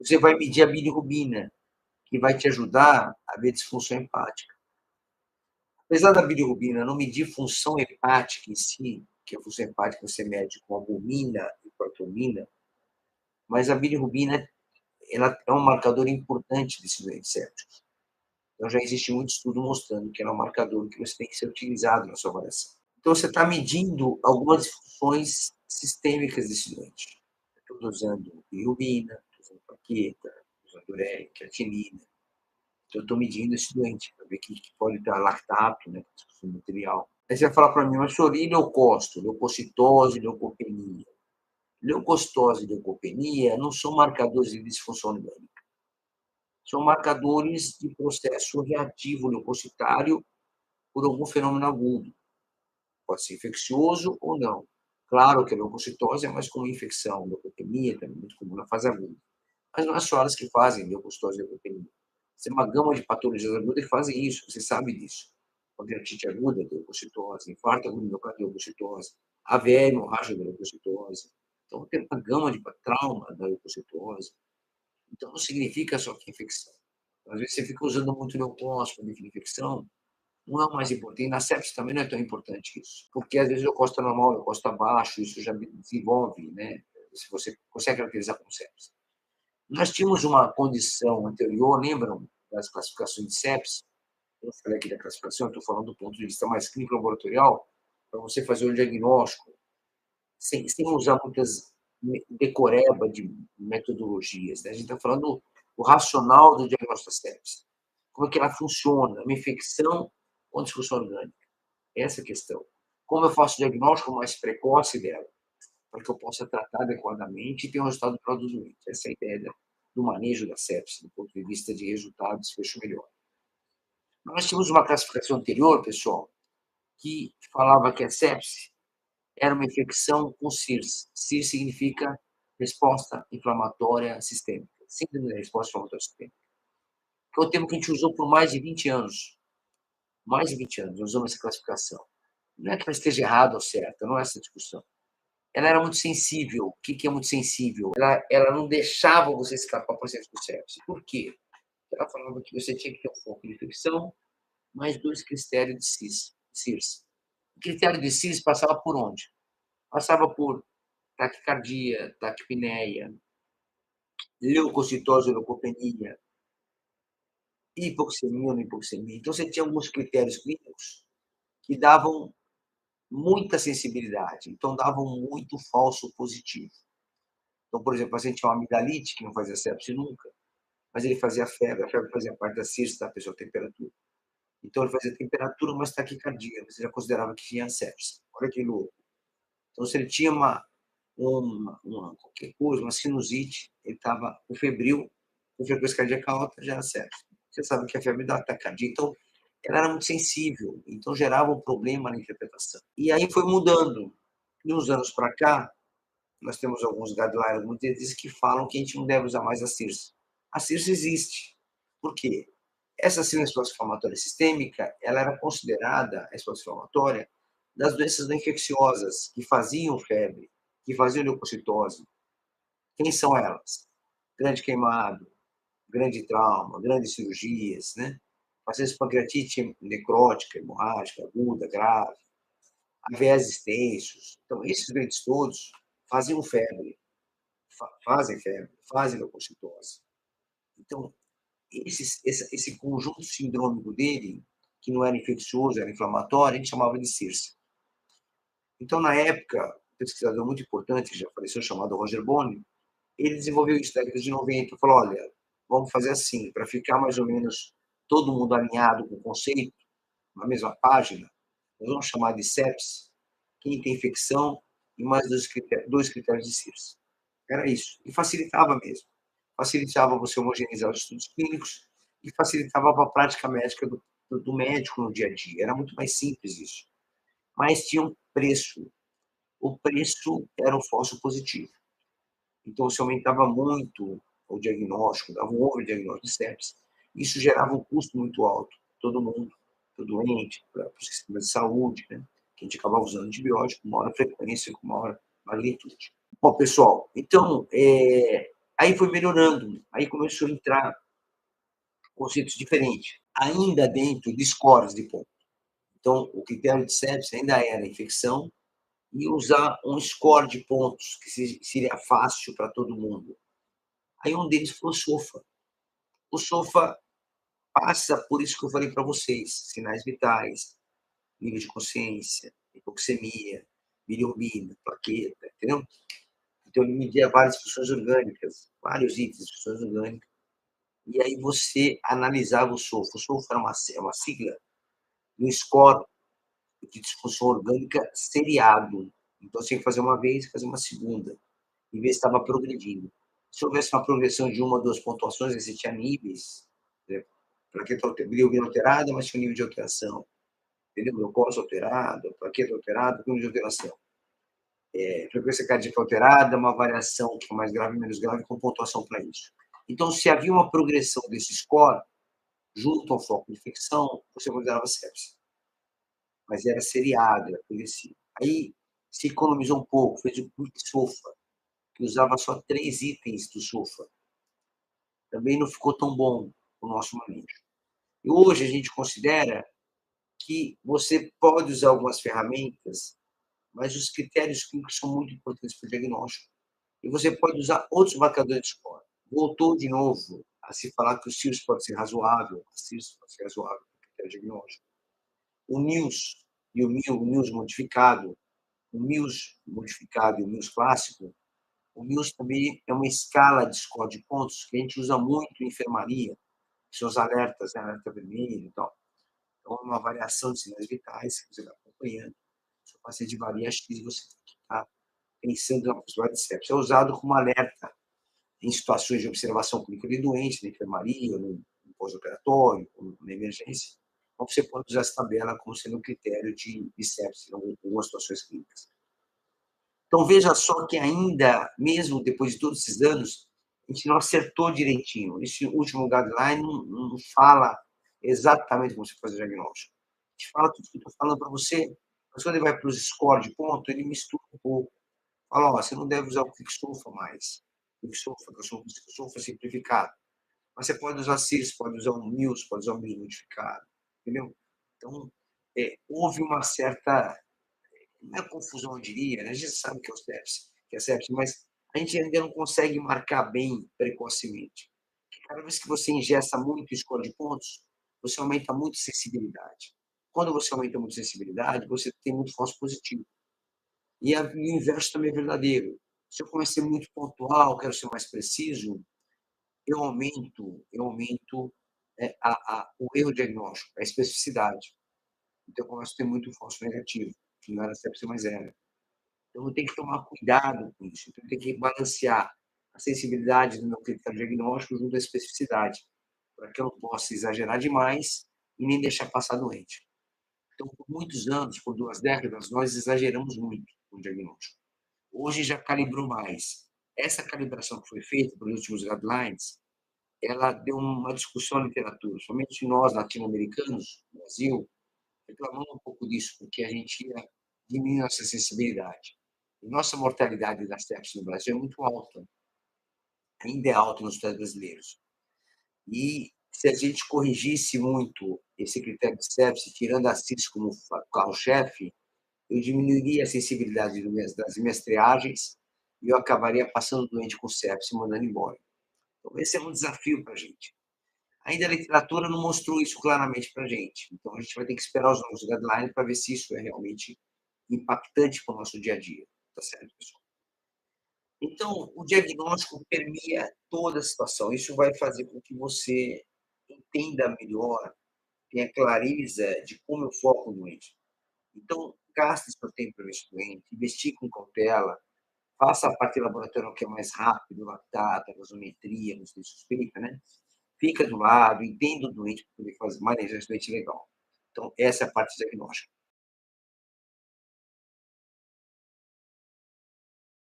Você vai medir a bilirrubina, que vai te ajudar a ver disfunção hepática. Apesar da bilirrubina não medir função hepática em si, que a função hepática você mede com albumina e proteomina, mas a bilirrubina ela é um marcador importante desses doentes sépticos. Então, já existe muito estudo mostrando que ela é um marcador que você tem que ser utilizado na sua avaliação. Então, você está medindo algumas disfunções sistêmicas desse doente. Estou usando bilirrubina, estou usando plaqueta, estou usando ureia, creatinina. Então, eu estou medindo esse doente para ver o que pode estar lactato, né, disfunção material. Aí você vai falar para mim, mas senhor, e leucócito, leucocitose, leucopenia? Leucocitose e leucopenia não são marcadores de disfunção orgânica. São marcadores de processo reativo leucocitário por algum fenômeno agudo. Pode ser infeccioso ou não. Claro que a leucocitose é mais comum em infecção, leucopenia também é muito comum na fase aguda. Mas não é só elas que fazem leucocitose e leucopenia. Tem uma gama de patologias agudas que fazem isso, você sabe disso. Pancreatite aguda, leucocitose, infarto agudo miocárdio, leucocitose, AVE, hemorragia da leucocitose. Então, tem uma gama de trauma da leucocitose. Então, não significa só que é infecção. Às vezes, você fica usando muito leucócito para definir infecção, não é o mais importante. Na sepsis também não é tão importante isso, porque às vezes o leucócito normal, o leucócito abaixo, isso já desenvolve, né? Se você consegue caracterizar como sepsis. Nós tínhamos uma condição anterior, lembram das classificações de sepsis? Eu falei aqui da classificação, estou falando do ponto de vista mais clínico laboratorial, para você fazer o diagnóstico, sem usar muitas decoreba de metodologias. Né? A gente está falando o racional do diagnóstico da sepsis. Como é que ela funciona? Uma infecção com disfunção orgânica. Essa é a questão. Como eu faço o diagnóstico mais precoce dela, para que eu possa tratar adequadamente e ter um resultado melhor do doente. Essa é a ideia do manejo da sepsis, do ponto de vista de resultado, desfecho melhor. Nós tínhamos uma classificação anterior, pessoal, que falava que a sepsis era uma infecção com CIRS. CIRS significa resposta inflamatória sistêmica. Síndrome da resposta inflamatória sistêmica. Que é o termo que a gente usou por mais de 20 anos. Mais de 20 anos, nós usamos essa classificação. Não é que ela esteja errada ou certa, não é essa discussão. Ela era muito sensível. O que é muito sensível? Ela não deixava você escapar por exemplo do sepsis. Por quê? Ela falava que você tinha que ter um foco de infecção, mais 2 critérios de CIRS. O critério de CIRS passava por onde? Passava por taquicardia, taquipneia, leucocitose, leucopenia, hipoxemia ou não hipoxemia. Então, você tinha alguns critérios clínicos que davam muita sensibilidade, então davam muito falso positivo. Então, por exemplo, o paciente tinha uma amidalite, que não fazia sepse nunca, mas ele fazia febre, a febre fazia parte da CIRS, da pessoa, temperatura. Então, ele fazia temperatura, mas taquicardia, você já considerava que tinha sepse. Olha que louco. Então, se ele tinha qualquer coisa, uma sinusite, ele estava com febril, com frequência cardíaca alta, já era sepse. Você sabe que a febre dá taquicardia, então ela era muito sensível, então gerava um problema na interpretação. E aí foi mudando. De uns anos para cá, nós temos alguns guidelines, alguns deles que falam que a gente não deve usar mais a CIRS. A CIRS existe. Por quê? Essa resposta inflamatória sistêmica, ela era considerada a resposta inflamatória das doenças não infecciosas que faziam febre, que faziam leucocitose. Quem são elas? Grande queimado, grande trauma, grandes cirurgias, né? Às vezes pancreatite necrótica, hemorrágica, aguda, grave, AVEs extensos. Então, esses doentes todos faziam febre, fazem febre, fazem leucocitose. Então, esse conjunto sindrômico dele, que não era infeccioso, era inflamatório, a gente chamava de CIRS. Então, na época, um pesquisador muito importante, que já faleceu, chamado Roger Bonney, ele desenvolveu isso na década de 90, falou, olha, vamos fazer assim, para ficar mais ou menos todo mundo alinhado com o conceito, na mesma página, nós vamos chamar de sepsis, quem tem infecção e mais dois critérios de CIRS. Era isso. E facilitava mesmo. Facilitava você homogeneizar os estudos clínicos e facilitava a prática médica do médico no dia a dia. Era muito mais simples isso. Mas tinha um preço. O preço era o falso positivo. Então, se aumentava muito o diagnóstico, dava um overdiagnóstico de sepsis. Isso gerava um custo muito alto para todo mundo, para o doente, para o sistema de saúde, né? Que a gente acabava usando antibiótico com maior frequência, com maior magnitude. Bom, pessoal, então, Aí foi melhorando, aí começou a entrar conceitos diferentes, ainda dentro de scores de ponto. Então, o critério de sepsis ainda era infecção e usar um score de pontos que seria fácil para todo mundo. Aí um deles foi o SOFA. O SOFA passa por isso que eu falei para vocês, sinais vitais, nível de consciência, hipoxemia, bilirrubina, plaqueta, entendeu? Então, ele media várias funções orgânicas, vários itens de funções orgânicas, e aí você analisava o SOFA. O SOFA é uma sigla do score de disfunção orgânica seriado. Então, você tem que fazer uma vez e fazer uma segunda, e ver se estava progredindo. Se houvesse uma progressão de uma ou duas pontuações, você tinha níveis, né? Plaqueta bilirrubina alterada, mas tinha um nível de alteração. Entendeu? Glucose alterada, plaqueta alterada, nível de alteração. Frequência cardíaca alterada, uma variação que é mais grave, menos grave, com pontuação para isso. Então, se havia uma progressão desse score, junto ao foco de infecção, você considerava sepsis. Mas era seriado, era progressivo. Aí se economizou um pouco, fez o Quick SOFA, que usava só 3 itens do SOFA. Também não ficou tão bom o nosso manejo. E hoje a gente considera que você pode usar algumas ferramentas, mas os critérios clínicos são muito importantes para o diagnóstico. E você pode usar outros marcadores de score. Voltou de novo a se falar que o CIRS pode ser razoável, a CIRS pode ser razoável para o critério diagnóstico. O NILS e o NILS modificado, o MILS modificado e o MILS clássico, o MILS também é uma escala de score de pontos que a gente usa muito em enfermaria, que são os alertas, né, alerta vermelho e tal. Então, é uma variação de sinais vitais que você vai acompanhando. Se o paciente varia X, você tem que estar pensando na possibilidade de sepsis. É usado como alerta em situações de observação clínica de doente, na enfermaria, no pós-operatório, na emergência. Então, você pode usar essa tabela como sendo um critério de sepsis em algumas situações clínicas. Então, veja só que ainda, mesmo depois de todos esses anos, a gente não acertou direitinho. Esse último guideline não fala exatamente como você faz o diagnóstico. A gente fala tudo que eu estou falando para você, mas quando ele vai para os scores de ponto, ele mistura um pouco. Fala, ó, você não deve usar o QuickSOFA mais. QuickSOFA, que é o QuickSOFA simplificado. Mas você pode usar CIRS, pode usar um MILS, pode usar um MILS modificado. Entendeu? Então, houve uma certa, não é confusão, eu diria, né? A gente sabe que é o sepsis, que é sepsis, mas a gente ainda não consegue marcar bem precocemente. Cada vez que você ingesta muito score de pontos, você aumenta muito a sensibilidade. Quando você aumenta muito a sensibilidade, você tem muito falso positivo. E o inverso também é verdadeiro. Se eu comecei muito pontual, quero ser mais preciso, eu aumento o erro diagnóstico, a especificidade. Então, eu começo a ter muito falso negativo, que não era sepsia, mas era. Então, eu tenho que tomar cuidado com isso. Então, eu tenho que balancear a sensibilidade do meu critério diagnóstico junto à especificidade, para que eu não possa exagerar demais e nem deixar passar doente. Então, por muitos anos, por 2 décadas, nós exageramos muito no diagnóstico. Hoje já calibrou mais. Essa calibração que foi feita pelos últimos guidelines, ela deu uma discussão na literatura, somente nós, latino-americanos, no Brasil, reclamamos um pouco disso, porque a gente ia diminuir nossa sensibilidade. E nossa mortalidade das sepsis no Brasil é muito alta, ainda é alta nos hospitais brasileiros. E se a gente corrigisse muito esse critério de sepsis, tirando a CIS como carro-chefe, eu diminuiria a sensibilidade das minhas triagens e eu acabaria passando o doente com sepsis e mandando embora. Então, esse é um desafio para a gente. Ainda a literatura não mostrou isso claramente para a gente. Então, a gente vai ter que esperar os novos guidelines para ver se isso é realmente impactante para o nosso dia a dia. Tá certo, pessoal? Então, o diagnóstico permeia toda a situação. Isso vai fazer com que você entenda melhor, tenha clareza de como eu foco no doente. Então, gaste seu tempo para esse doente, investigue com cautela, faça a parte laboratorial que é mais rápido, lactato, gasometria, não sei suspeita, né? Fica do lado, entenda o doente para poder fazer, manejar esse doente legal. Então, essa é a parte diagnóstica.